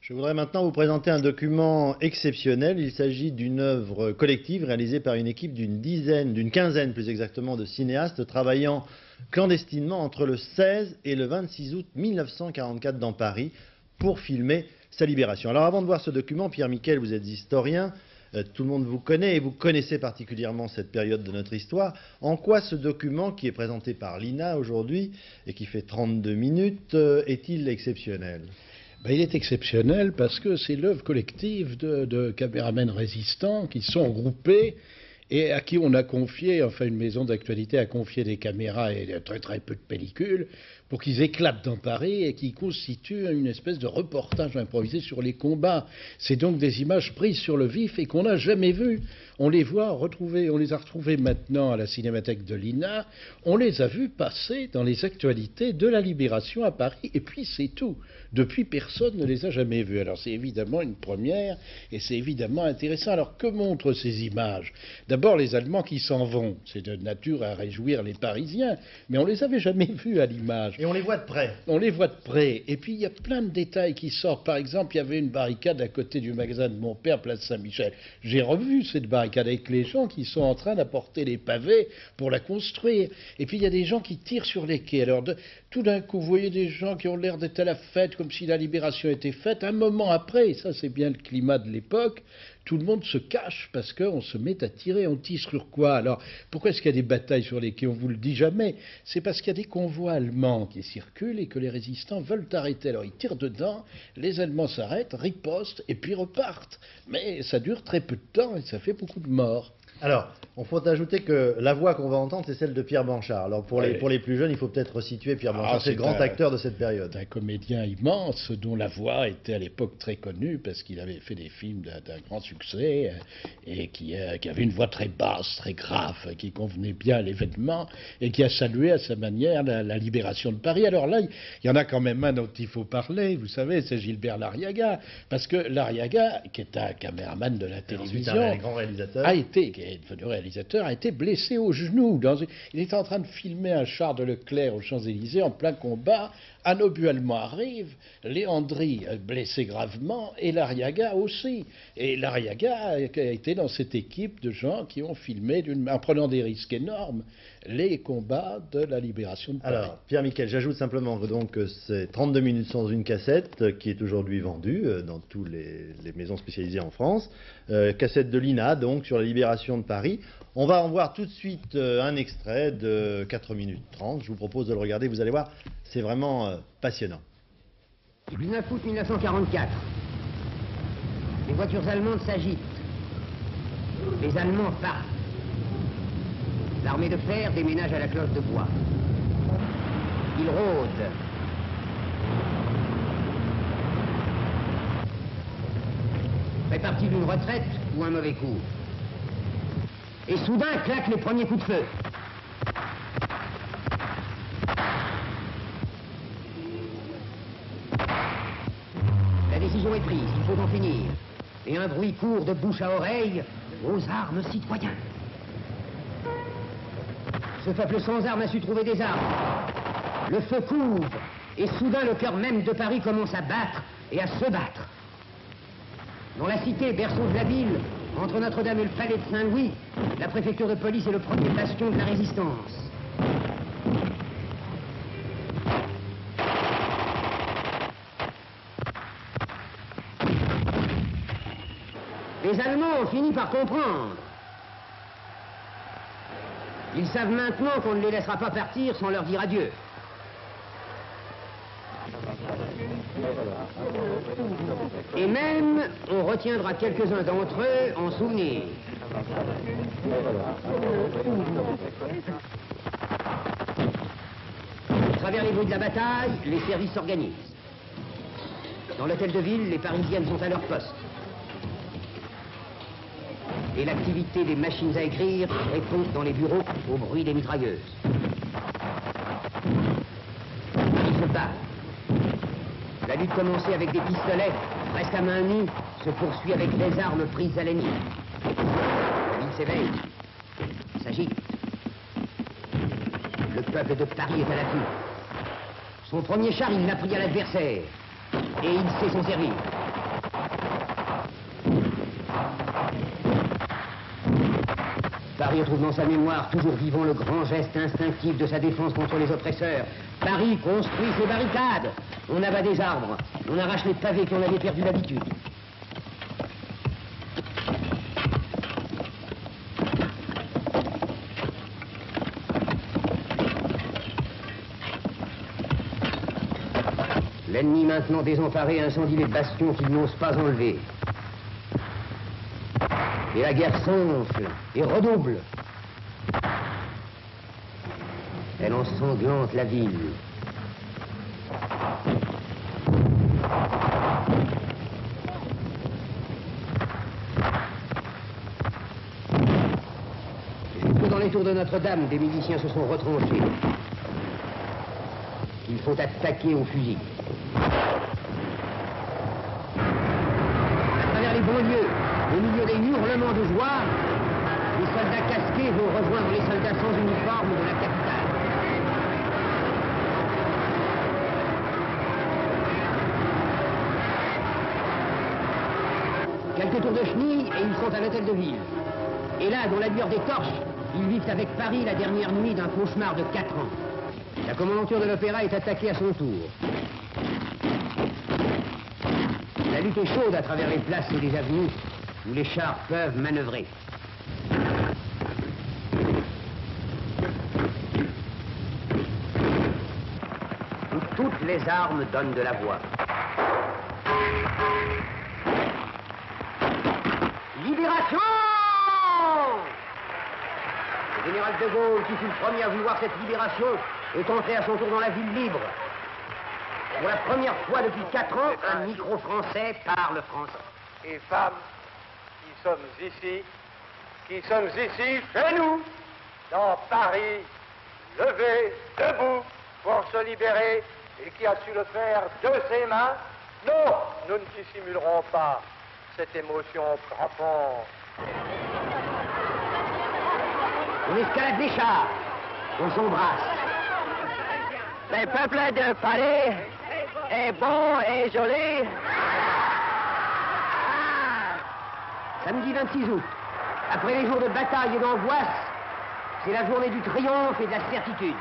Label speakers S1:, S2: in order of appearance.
S1: Je voudrais maintenant vous présenter un document exceptionnel. Il s'agit d'une œuvre collective réalisée par une équipe d'une quinzaine plus exactement, de cinéastes travaillant clandestinement entre le 16 et le 26 août 1944 dans Paris pour filmer sa libération. Alors avant de voir ce document, Pierre Miquel, vous êtes historien, tout le monde vous connaît et vous connaissez particulièrement cette période de notre histoire. En quoi ce document, qui est présenté par l'INA aujourd'hui et qui fait 32 minutes, est-il exceptionnel ?
S2: Il est exceptionnel parce que c'est l'œuvre collective de caméramens résistants qui sont regroupés et à qui on a confié, enfin une maison d'actualité a confié des caméras et très très peu de pellicules pour qu'ils éclatent dans Paris et qui constituent une espèce de reportage improvisé sur les combats. C'est donc des images prises sur le vif et qu'on n'a jamais vues. On les voit retrouvées, on les a retrouvées maintenant à la Cinémathèque de l'INA, on les a vues passer dans les actualités de la Libération à Paris, et puis c'est tout. Depuis, personne ne les a jamais vues. Alors c'est évidemment une première, et c'est évidemment intéressant. Alors que montrent ces images? D'abord les Allemands qui s'en vont, c'est de nature à réjouir les Parisiens, mais on les avait jamais vus à l'image.
S1: Et on les voit de près.
S2: On les voit de près, et puis il y a plein de détails qui sortent. Par exemple, il y avait une barricade à côté du magasin de mon père, place Saint-Michel. J'ai revu cette barricade avec les gens qui sont en train d'apporter les pavés pour la construire. Et puis il y a des gens qui tirent sur les quais. Alors tout d'un coup, vous voyez des gens qui ont l'air d'être à la fête, comme si la libération était faite. Un moment après, et ça c'est bien le climat de l'époque, tout le monde se cache parce qu'on se met à tirer. On tire sur quoi? Alors, pourquoi est-ce qu'il y a des batailles sur les quais? On vous le dit jamais. C'est parce qu'il y a des convois allemands qui circulent et que les résistants veulent arrêter. Alors, ils tirent dedans, les Allemands s'arrêtent, ripostent et puis repartent. Mais ça dure très peu de temps et ça fait beaucoup de morts.
S1: Alors, on faut ajouter que la voix qu'on va entendre, c'est celle de Pierre Blanchard. Alors, pour les plus jeunes, il faut peut-être resituer Pierre Blanchard. C'est le grand acteur de cette période.
S2: C'est un comédien immense dont la voix était à l'époque très connue parce qu'il avait fait des films d'un grand succès et qui avait une voix très basse, très grave, qui convenait bien à l'événement et qui a salué à sa manière la libération de Paris. Alors là, il y en a quand même un dont il faut parler, vous savez, c'est Gilbert Larriaga. Parce que Larriaga, qui est un caméraman de la télévision,
S1: un grand réalisateur,
S2: qui est devenu réalisateur, a été blessé au genou. Il était en train de filmer un char de Leclerc aux Champs-Élysées en plein combat. Un obus allemand arrive, Léandri blessé gravement et Larriaga aussi. Et Larriaga a été dans cette équipe de gens qui ont filmé, en prenant des risques énormes, les combats de la libération de Paris.
S1: Alors, Pierre Miquel, j'ajoute simplement que c'est 32 minutes sans une cassette qui est aujourd'hui vendue dans toutes les maisons spécialisées en France. Cassette de l'INA, donc, sur la libération de Paris. On va en voir tout de suite un extrait de 4 minutes 30. Je vous propose de le regarder, vous allez voir, c'est vraiment passionnant.
S3: Le 9 août 1944, les voitures allemandes s'agitent. Les Allemands partent. L'armée de fer déménage à la cloche de bois. Ils rôdent. Fait-il d'une retraite ou un mauvais coup? Et soudain claquent les premiers coups de feu. La décision est prise, il faut en finir. Et un bruit court de bouche à oreille, aux armes, citoyens. Ce peuple sans armes a su trouver des armes. Le feu couvre, et soudain le cœur même de Paris commence à battre et à se battre. Dans la cité, berceau de la ville, entre Notre-Dame et le palais de Saint-Louis, la préfecture de police est le premier bastion de la résistance. Les Allemands ont fini par comprendre. Ils savent maintenant qu'on ne les laissera pas partir sans leur dire adieu. Et même, on retiendra quelques-uns d'entre eux en souvenir. À travers les bruits de la bataille, les services s'organisent. Dans l'hôtel de ville, les Parisiennes sont à leur poste. Et l'activité des machines à écrire répond dans les bureaux au bruit des mitrailleuses. Ils se battent. La lutte commencée avec des pistolets, presque à main nue, se poursuit avec des armes prises à l'ennemi. La ville s'éveille, s'agite. Le peuple de Paris est à l'affût. Son premier char, il l'a pris à l'adversaire. Et il sait s'en servir. Paris retrouve dans sa mémoire, toujours vivant, le grand geste instinctif de sa défense contre les oppresseurs. Paris construit ses barricades. On abat des arbres. On arrache les pavés qui en avaient perdu l'habitude. L'ennemi maintenant désemparé incendie les bastions qu'il n'ose pas enlever. Et la guerre s'enfle et redouble. Elle ensanglante la ville. Jusque dans les tours de Notre-Dame, des miliciens se sont retranchés. Il faut attaquer au fusil. À travers les banlieues, au milieu des hurlements de joie, les soldats casqués vont rejoindre les soldats sans uniforme de la capitale. Quelques tours de chenille et ils sont à l'hôtel de ville. Et là, dans la lueur des torches, ils vivent avec Paris la dernière nuit d'un cauchemar de 4 ans. La commandanture de l'opéra est attaquée à son tour. La lutte est chaude à travers les places et les avenues où les chars peuvent manœuvrer. Où toutes les armes donnent de la voix. Libération! Le général de Gaulle, qui fut le premier à vouloir cette libération, est entré à son tour dans la ville libre. Pour la première fois depuis 4 ans, un micro français parle français.
S4: Et femmes qui sommes ici chez nous, dans Paris, levés, debout, pour se libérer, et qui a su le faire de ses mains, non, nous ne dissimulerons pas cette émotion frappante.
S3: On escalade les chars, on s'embrasse.
S5: Le peuple de Paris est bon et joli.
S3: Samedi 26 août, après les jours de bataille et d'angoisse, c'est la journée du triomphe et de la certitude.